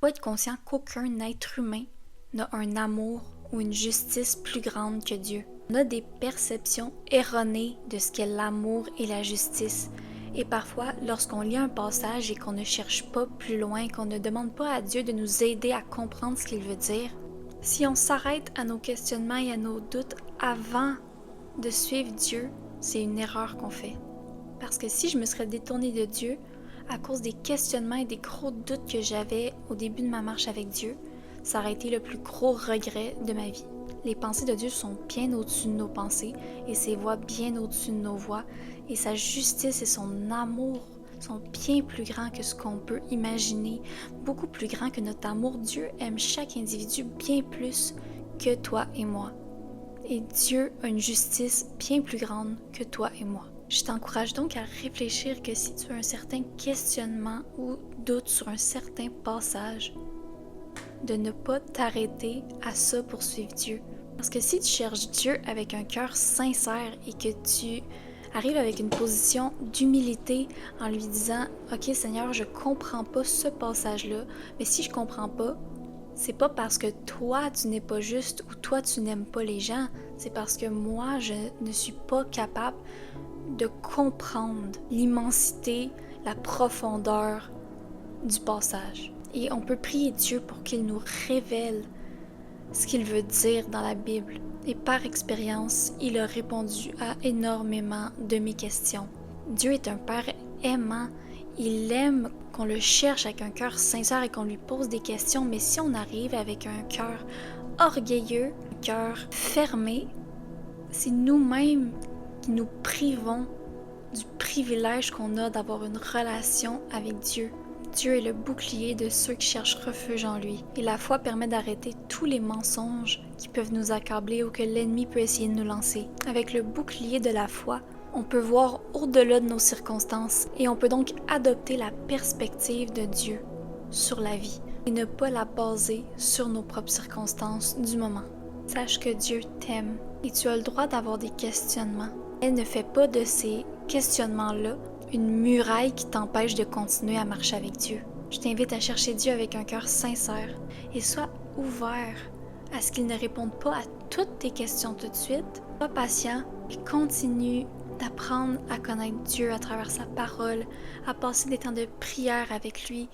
Faut être conscient qu'aucun être humain n'a un amour ou une justice plus grande que Dieu. On a des perceptions erronées de ce qu'est l'amour et la justice. Et parfois, lorsqu'on lit un passage et qu'on ne cherche pas plus loin, qu'on ne demande pas à Dieu de nous aider à comprendre ce qu'il veut dire, si on s'arrête à nos questionnements et à nos doutes avant de suivre Dieu, c'est une erreur qu'on fait. Parce que si je me serais détournée de Dieu à cause des questionnements et des gros doutes que j'avais au début de ma marche avec Dieu, ça aurait été le plus gros regret de ma vie. Les pensées de Dieu sont bien au-dessus de nos pensées et ses voies bien au-dessus de nos voies et sa justice et son amour sont bien plus grands que ce qu'on peut imaginer, beaucoup plus grands que notre amour. Dieu aime chaque individu bien plus que toi et moi. Et Dieu a une justice bien plus grande que toi et moi. Je t'encourage donc à réfléchir que si tu as un certain questionnement ou doute sur un certain passage, de ne pas t'arrêter à ça pour suivre Dieu. Parce que si tu cherches Dieu avec un cœur sincère et que tu arrives avec une position d'humilité en lui disant « Ok Seigneur, je comprends pas ce passage-là, mais si je comprends pas, c'est pas parce que toi tu n'es pas juste ou toi tu n'aimes pas les gens, c'est parce que moi je ne suis pas capable de comprendre l'immensité, la profondeur du passage. » Et on peut prier Dieu pour qu'il nous révèle ce qu'il veut dire dans la Bible. Et par expérience, il a répondu à énormément de mes questions. Dieu est un Père aimant. Il aime qu'on le cherche avec un cœur sincère et qu'on lui pose des questions. Mais si on arrive avec un cœur orgueilleux, un cœur fermé, c'est nous-mêmes qui nous privons du privilège qu'on a d'avoir une relation avec Dieu. Dieu est le bouclier de ceux qui cherchent refuge en lui. Et la foi permet d'arrêter tous les mensonges qui peuvent nous accabler ou que l'ennemi peut essayer de nous lancer. Avec le bouclier de la foi, on peut voir au-delà de nos circonstances et on peut donc adopter la perspective de Dieu sur la vie et ne pas la baser sur nos propres circonstances du moment. Sache que Dieu t'aime et tu as le droit d'avoir des questionnements. Elle ne fait pas de ces questionnements-là une muraille qui t'empêche de continuer à marcher avec Dieu. Je t'invite à chercher Dieu avec un cœur sincère et sois ouvert à ce qu'il ne réponde pas à toutes tes questions tout de suite. Sois patient et continue d'apprendre à connaître Dieu à travers sa parole, à passer des temps de prière avec lui,